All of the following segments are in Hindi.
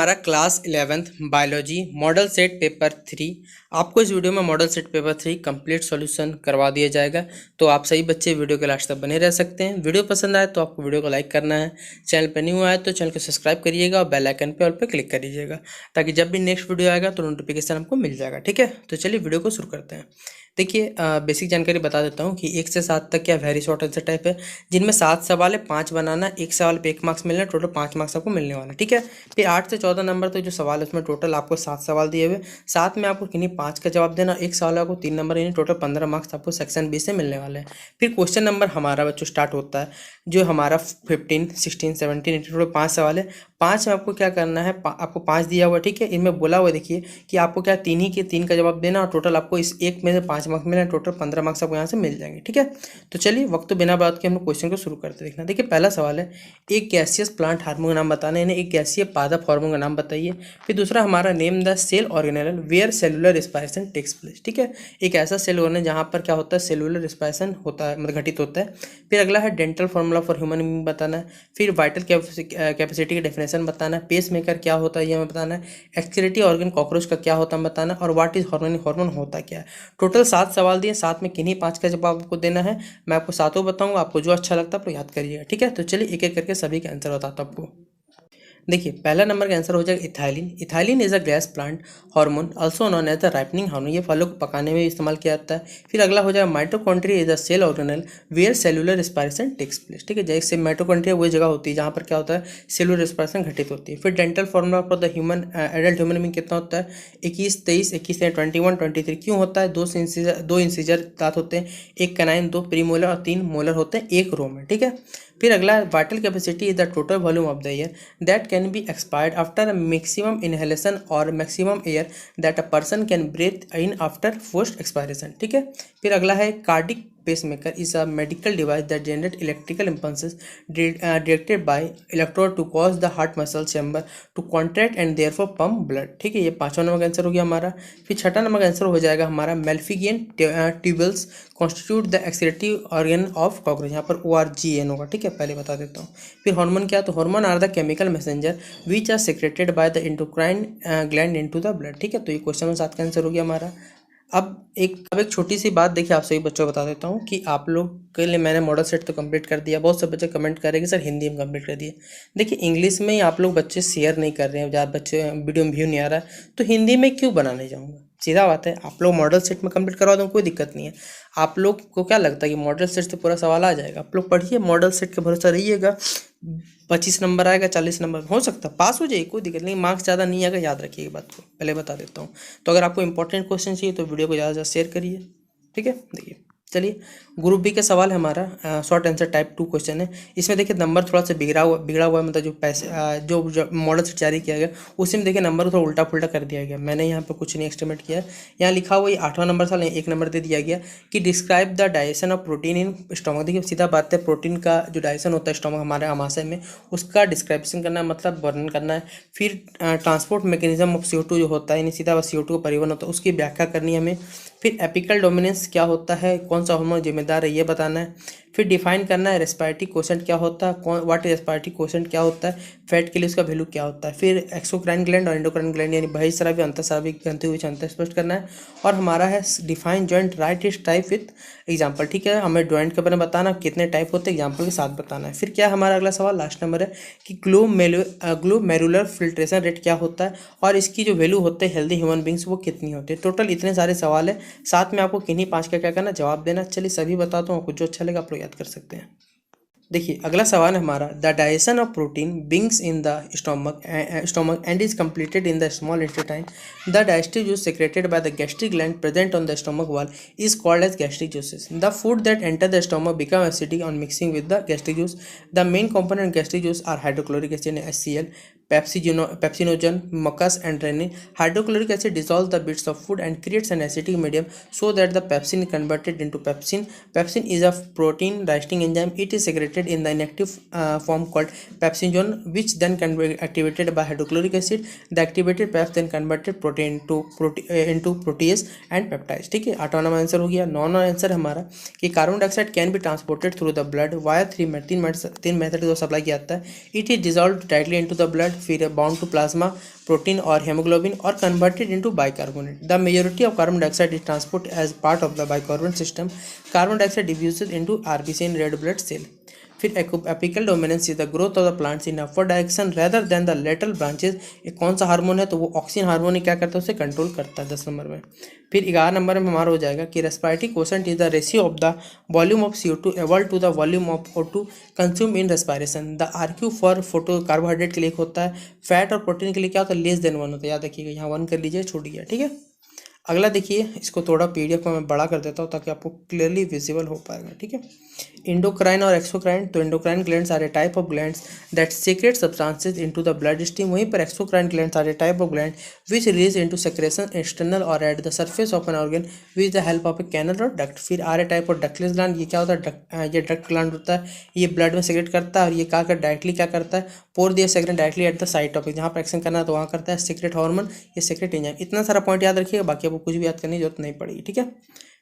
हमारा class 11th biology model set paper 3। आपको इस वीडियो में model set paper 3 complete solution करवा दिया जाएगा। तो आप सही बच्चे वीडियो के लास्ट तक बने रह सकते हैं। वीडियो पसंद आए तो आपको वीडियो को लाइक करना है, चैनल पर न्यू आए तो चैनल को सब्सक्राइब करिएगा और बेल आइकन पे ऑल पे क्लिक करिएगा ताकि जब भी नेक्स्ट वीडियो आएगा तो नोटिफिकेशन आपको मिल जाएगा। ठीक है, तो चलिए वीडियो को शुरू करते हैं। देखिए, बेसिक जानकारी बता देता हूँ कि 1 से 7 तक क्या वेरी शॉर्ट आंसर टाइप है, जिनमें 7 सवाल है, 5 बनाना, एक सवाल पे 1 मार्क्स मिलना, टोटल 5 मार्क्स आपको मिलने वाला है। ठीक है, फिर 8 से 14 नंबर तक जो सवाल है उसमें टोटल आपको 7 सवाल दिए हुए, साथ में आपको किन्हीं 5 का जवाब देना, एक सवाल आपको 3 नंबर, यानी टोटल 15 मार्क्स आपको सेक्शन बी से मिलने वाले हैं। फिर क्वेश्चन नंबर हमारा बच्चों स्टार्ट होता है जो हमारा 15, 16, 17, टोटल 5 सवाल है। 5 में आपको क्या करना है, आपको 5 दिया हुआ है। ठीक है, इनमें बोला हुआ देखिए कि आपको क्या 3 का जवाब देना और टोटल आपको इस एक में से 5 मार्क्स मिलना, टोटल 15 मार्क्स आपको यहाँ से मिल जाएंगे। ठीक है, तो चलिए वक्त तो बिना बात के हम लोग क्वेश्चन को शुरू करते देखना। देखिए पहला सवाल है, एक गैसियस प्लांट हार्मोन का नाम बताना है, एक गैसीय पादप हार्मोन का नाम बताइए। फिर दूसरा हमारा name the cell organelle where cellular respiration takes place. ठीक है, एक ऐसा सेल ऑर्गेनेल जहाँ पर क्या होता है, सेलुलर रिस्पायरेशन होता है, मतलब घटित होता है। फिर अगला है dental formula for human being बताना है। फिर वाइटल कैपेसिटी की डेफिनेशन बताना है। पेस मेकर क्या होता है ये हमें बताना है। एक्सक्रीटरी ऑर्गन कॉकरोच का क्या होता है बताना, और व्हाट इज हार्मोन, हार्मोन होता क्या है। टोटल 7 सवाल दिए, 7 में किन्हीं 5 का जवाब आपको देना है। मैं आपको सातों बताऊंगा, आपको जो अच्छा लगता है आप याद करिएगा। ठीक है, तो चलिए एक एक करके सभी के आंसर बताता हूं आपको। देखिए पहला नंबर का आंसर हो जाएगा ethylene. Ethylene is a gas plant hormone also known as the ripening hormone, ये फलों को पकाने में इस्तेमाल किया जाता है। फिर अगला हो जाएगा mitochondria is a cell organelle where cellular respiration takes place. ठीक है, जैसे माइटोकॉन्ड्रिया वही जगह होती है जहाँ पर क्या होता है, सेलुलर रिस्पायरेशन घटित होती है। फिर dental formula for the human adult human being कितना होता है, 21, 23, 21 21, 23 क्यों होता है, दो इंसीजर दांत होते हैं, एक कैनाइन, 2 प्रीमोलर और 3 मोलर होते हैं एक रो में। ठीक है, फिर अगला vital capacity is the total volume of the air that can be expired after maximum inhalation or maximum air that a person can breathe in after forced expiration. ठीक है, फिर अगला है cardiac pacemaker is a medical device that generates electrical impulses directed by electrode to cause the heart muscle chamber to contract and therefore pump blood। ठीक है, ये 5वां नंबर का आंसर हो गया हमारा। फिर 6वां नंबर का आंसर हो जाएगा हमारा Malpighian tubules constitute the excretory organ of cockroach, यहाँ पर ORGN होगा। ठीक है, पहले बता देता हूँ। फिर हार्मोन क्या, तो hormone are the chemical messenger which are secreted by the endocrine gland into the blood. ठीक है, तो ये क्वेश्चन नंबर 7 का आंसर हो गया हमारा। अब एक छोटी सी बात देखिए, आप सभी बच्चों को बता देता हूँ कि आप लोग के लिए मैंने मॉडल सेट तो कंप्लीट कर दिया। बहुत से बच्चे कमेंट कर रहे हैं कि सर हिंदी में कंप्लीट कर दिए। देखिए इंग्लिश में ही आप लोग बच्चे शेयर नहीं कर रहे हैं, ज़्यादा बच्चे वीडियो में व्यू नहीं आ रहा है, तो हिंदी में क्यों बनाने जाऊँगा। सीधा बात है, आप लोग मॉडल सेट में कंप्लीट करवा दो, कोई दिक्कत नहीं है। आप लोग को क्या लगता है कि मॉडल सेट से पूरा सवाल आ जाएगा, आप लोग पढ़िए, मॉडल सेट के भरोसा रहिएगा। 25 नंबर आएगा, 40 नंबर हो सकता है पास हो जाए, कोई दिक्कत नहीं, मार्क्स ज़्यादा नहीं आएगा, याद रखिए बात को, पहले बता देता हूँ। तो अगर आपको इंपॉर्टेंट क्वेश्चन चाहिए तो वीडियो को ज़्यादा से ज़्यादा शेयर करिए। ठीक है, देखिए चलिए ग्रुप बी का सवाल है हमारा, शॉर्ट आंसर टाइप 2 क्वेश्चन है। इसमें देखिए नंबर थोड़ा सा बिगड़ा हुआ है, मतलब जो पैसे जो मॉडल से जारी किया गया उसी में देखिए नंबर थोड़ा उल्टा पुल्टा कर दिया गया। मैंने यहाँ पे कुछ नहीं एस्टिमेट किया है, यहाँ लिखा हुआ ये 8वां नंबर था, 1 नंबर दे दिया गया कि describe the digestion of protein in stomach. देखिए सीधा बात है, प्रोटीन का जो डाइजेशन होता है स्टोमक हमारे आमाशय में, उसका डिस्क्रिप्शन करना है, मतलब वर्णन करना है। फिर ट्रांसपोर्ट मैकेनिज्म ऑफ CO2 जो होता है, यानी सीधा CO2 का परिवहन होता है, उसकी व्याख्या करनी है हमें। फिर एपिकल डोमिनेंस क्या होता है, कौन सा हार्मोन जिम्मेदार है ये बताना है। फिर डिफाइन करना है रेस्पिरेटरी क्वोशेंट क्या होता है, व्हाट इज रेस्पिरेटरी क्वोशेंट क्या होता है, फैट के लिए उसका वैल्यू क्या होता है। फिर एक्सोक्राइन ग्लैंड और एंडोक्राइन ग्लैंड यानी बहिस्रावी अंतःस्रावी ग्रंथि हुई अंतर स्पष्ट करना है। और हमारा है define joint right is type with example. ठीक है, हमें जॉइंट के बारे में बताना, कितने टाइप होते हैं एग्जाम्पल के साथ बताना है। फिर क्या हमारा अगला सवाल लास्ट नंबर है कि ग्लोमेरुलर फिल्ट्रेशन रेट क्या होता है और इसकी जो वैल्यू होते हैं हेल्दी ह्यूमन बींग्स वो कितनी होती है। टोटल इतने सारे सवाल है, साथ में आपको किन्हीं 5 का क्या करना, जवाब देना। चलिए सभी बताता हूँ, आपको जो अच्छा लगा आप लोग याद कर सकते हैं। देखिए अगला सवाल है हमारा, the digestion of protein बिंग्स in the stomach and is completed in the small intestine. The digestive juice secreted by the gastric gland present on the stomach wall is called as gastric juices. The food that enter the stomach become acidic on mixing with the gastric juice. The main component of gastric juice are hydrochloric acid and HCl, pepsinogen, mucus and renin. Hydrochloric acid dissolves the bits of food and creates an acidic medium so that the pepsin is converted into pepsin. Pepsin is a protein digesting enzyme. It is secreted in the inactive form called pepsinogen, which then can be activated by hydrochloric acid. The activated peps then converted protein into protease and peptides. ठीक है, 8वां नंबर आंसर हो गया। 9वां आंसर हमारा कि carbon dioxide can be transported through the blood via 3 method को सप्लाई किया जाता है। It is dissolve directly into the blood फिर बाउंड टू प्लाज्मा प्रोटीन और हेमोग्लोबिन और converted into bicarbonate. The majority of carbon dioxide is transport as part of the bicarbonate system. Carbon dioxide diffuses into RBC in red blood cell. फिर apical dominance is the growth of the plants in upward direction rather than the lateral branches. एक कौन सा हार्मोन है, तो वो ऑक्सीजन हार्मोन क्या करता है, उसे कंट्रोल करता है 10 नंबर में। फिर 11 नंबर में हमारा हो जाएगा कि respiratory quotient is the ratio of the volume of CO2 evolved to the volume of O2 consume in respiration. The RQ for photo carbohydrate के लिए होता है, फैट और प्रोटीन के लिए क्या होता है, लेस देन 1 होता है। याद रखिएगा, यहाँ 1 कर लीजिए, छूट गया, ठीक है। अगला देखिए, इसको थोड़ा PDF में मैं बड़ा कर देता हूँ ताकि आपको क्लियरली विजिबल हो पाएगा, ठीक है। इंडोक्राइन और एक्सोक्राइन, तो endocrine glands are a type of glands that secrete substances into the blood stream. वहीं पर exocrine glands are a type of gland which release into secretion external or at the surface of an organ with the help of a canal or duct. फिर are a type of ductless gland, ये क्या होता है, ये डक्ट ग्लैंड होता है, ये ब्लड में सेक्रेट करता है और ये क्या कर डायरेक्टली क्या करता है, पोर दिया secrete directly at the site of, जहाँ पर एक्शन करना है तो वहाँ करता है सीक्रेट हार्मोन, ये सीक्रेट एंजाइम। इतना सारा पॉइंट याद रखिएगा, बाकी आपको कुछ भी याद करने की जरूरत नहीं पड़ेगी, ठीक है।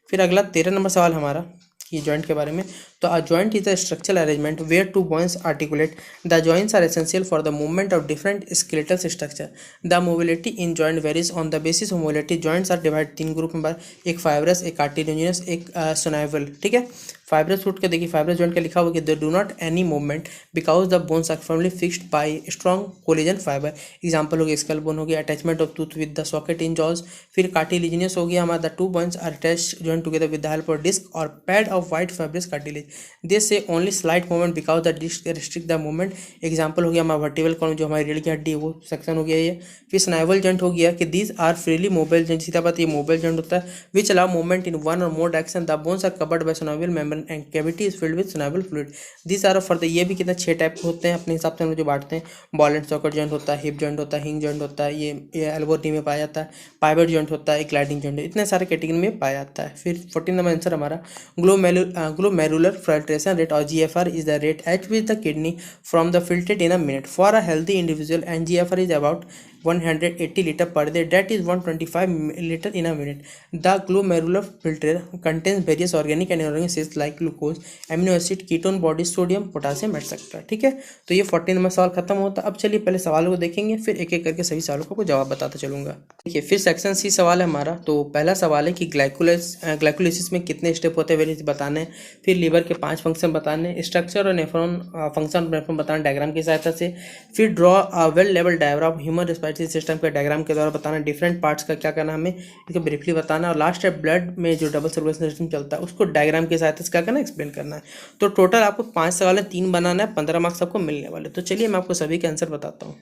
फिर अगला 13 नंबर सवाल हमारा ये जॉइंट के बारे में। तो a joint is a structural arrangement where two bones articulate. The joints are essential for the movement of different skeletal structure. The mobility in joint varies on the basis of mobility. Joints are divide 3 group में, एक फाइब्रस, एक कार्टिलेजिनस, एक सोनाइवल, ठीक है। फाइब्रस रूट के देखिए, फाइब्रस जॉइंट का लिखा हुआ कि they do not any movement because the bones are firmly fixed by strong collagen fibre. Example हो गया स्कल बोन हो गया, attachment of tooth with the socket in jaws. फिर कार्टिलेजिनस हो गया हमारा, the two bones are attach joint together with the help of disc or pad of white fibrous cartilage. This से only slight movement because the disc restrict the movement. Example हो गया हमारा वर्टिबल कॉलम, जो हमारी रीढ़ की हड्डी है वो सेक्शन हो गया ये। फिर स्नाइवल जॉइंट हो गया कि these are freely mobile joint, सीधा बात ये मोबाइल जॉइंट होता है, which allow movement in one or more direction. The bones are covered by synovial membrane and cavity is filled with synovial fluid. This are for the, ये भी कितना 6 टाइप के होते हैं अपने हिसाब से हम लोग जो बांटते हैं। बॉल एंड सॉकेट जॉइंट होता है, हिप जॉइंट होता है, हिंग जॉइंट होता है, ये एल्बो नी में पाया जाता है, पाइवट जॉइंट होता है, ग्लाइडिंग जॉइंट, इतने सारे कैटेगरी में पाया जाता है। फिर 14 नंबर आंसर हमारा ग्लोमेरुलर फिल्ट्रेशन रेट और GFR is the rate at which the kidney from the filtrate in a minute. For a healthy individual, and GFR is about 180 liter per day, that is 125 liter in a minute. The glomerular filter contains various organic and inorganic acids like glucose, amino acid, ketone bodies, sodium, potassium etc. ठीक है, तो ये 14 नंबर सवाल खत्म होता है। अब चलिए पहले सवालों को देखेंगे, फिर एक एक करके सभी सवालों को जवाब बताता चलूंगा। देखिए, फिर सेक्शन C सवाल है हमारा। तो पहला सवाल है कि ग्लाइकोलाइसिस में कितने स्टेप होते हैं वेरियस बताने हैं। फिर लीवर के 5 फंक्शन बताने, स्ट्रक्चर और नेफ्रॉन फंक्शन नेफ्रॉन बताना डायग्राम की सहायता से। फिर draw a well level diagram human respiratory system के डायग्राम के द्वारा बताना, डिफरेंट पार्ट्स का क्या करना हमें इसको ब्रीफली बताना। और लास्ट है ब्लड में जो डबल सर्कुलेशन सिस्टम चलता है उसको डायग्राम की सहायता से क्या करना, एक्सप्लेन करना है। तो टोटल आपको 5 सवाल है, 3 बनाना है, 15 मार्क्स आपको मिलने वाले। तो चलिए मैं आपको सभी के आंसर बताता हूँ।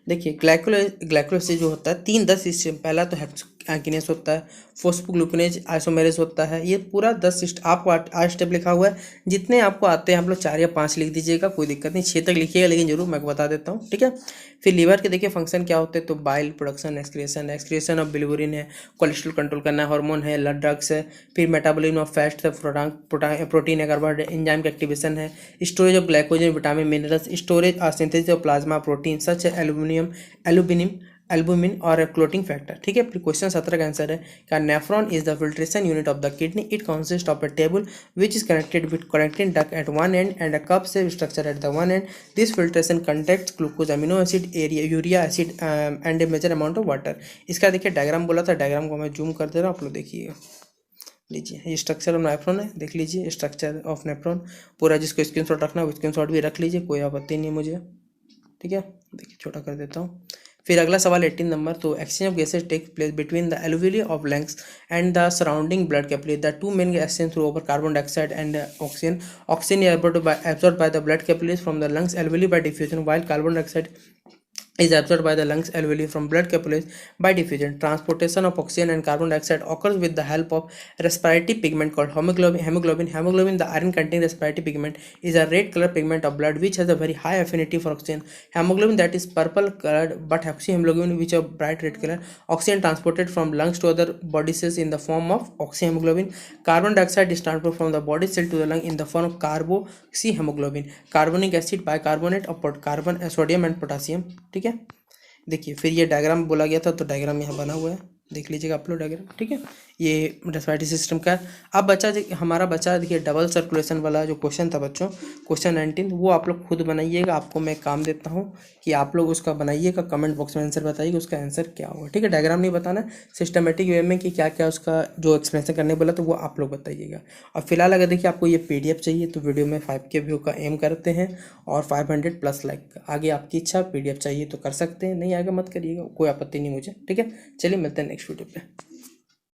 देखिए, ग्लाइकोलाइसिस जो होता है 3-10 सिस्टम, पहला तो हेक्सोकिनेस होता है, फोस्फोग्लूकोनेज आइसोमेरेज होता है, ये पूरा 10 सिस्टम आपको 8 स्टेप लिखा हुआ है। जितने आपको आते हैं आप लोग 4 या 5 लिख दीजिएगा, कोई दिक्कत नहीं, 6 तक लिखिएगा, लेकिन जरूर मैं बता देता हूँ, ठीक है। फिर लीवर के देखिए फंक्शन क्या होते हैं, तो bile production, excretion of bilirubin है, कोलेस्ट्रॉल कंट्रोल करना है, हार्मोन है, ब्लड ड्रग्स है। फिर मेटाबॉलिज्म ऑफ फैट, प्रोटीन है, कार्बोहाइड्रेट, एंजाइम का एक्टिवेशन है, storage of glycogen, vitamin, minerals, storage और synthesis of plasma protein such albumin और क्लोटिंग फैक्टर, ठीक है। फिर क्वेश्चन 17 का आंसर है क्या, nephron is the filtration unit of the kidney. It consist of a tubule which is connected with connecting duct at one end and a cup से structure at the one end. This filtration contacts glucose, amino acid, urea acid and a major amount of water. इसका देखिए डायग्राम बोला था, डायग्राम को मैं जूम कर दे रहा हूँ, आप लोग देखिए लीजिए, ये स्ट्रक्चर ऑफ नेफ्रॉन है, देख लीजिए स्ट्रक्चर ऑफ नेफ्रॉन पूरा। जिसको स्क्रीनशॉट रखना है वो स्क्रीनशॉट भी रख लीजिए, कोई आपत्ति नहीं मुझे, ठीक है। देखिए छोटा कर देता हूँ। फिर अगला सवाल 18 नंबर, तो exchange of gases take place between the alveoli of lungs and the surrounding blood capillary. The two main exchange through over carbon dioxide and oxygen. Oxygen is absorbed by the blood capillaries from the lungs alveoli by diffusion, while carbon dioxide is absorbed by the lungs alveoli from blood capillaries by diffusion. Transportation of oxygen and carbon dioxide occurs with the help of respiratory pigment called hemoglobin. The iron containing respiratory pigment is a red color pigment of blood which has a very high affinity for oxygen. Hemoglobin that is purple colored, but oxyhemoglobin which is bright red color. Oxygen transported from lungs to other body cells in the form of oxyhemoglobin. Carbon dioxide is transported from the body cell to the lung in the form of carboxyhemoglobin. Carbonic acid, bicarbonate of carbon, sodium and potassium, ठीक है। देखिए फिर ये डायग्राम बोला गया था, तो डायग्राम यहाँ बना हुआ है, देख लीजिएगा अपलोड डायग्राम, ठीक है। ये रेस्पिरेटरी सिस्टम का है। अब हमारा बचा देखिए डबल सर्कुलेशन वाला जो क्वेश्चन था बच्चों, क्वेश्चन 19, वो आप लोग खुद बनाइएगा। आपको मैं काम देता हूँ कि आप लोग उसका बनाइएगा, कमेंट बॉक्स में आंसर बताइएगा उसका आंसर क्या होगा, ठीक है। डायग्राम नहीं बताना, सिस्टमेटिक वे में कि क्या क्या उसका जो एक्सप्लेनेशन करने बोला तो वो आप लोग बताइएगा। और फिलहाल अगर देखिए आपको ये PDF चाहिए तो वीडियो में 5K व्यू का एम करते हैं और 500+ लाइक। आगे आपकी इच्छा, PDF चाहिए तो कर सकते हैं, नहीं आएगा मत करिएगा, कोई आपत्ति नहीं मुझे, ठीक है। चलिए मिलते हैं नेक्स्ट वीडियो पे।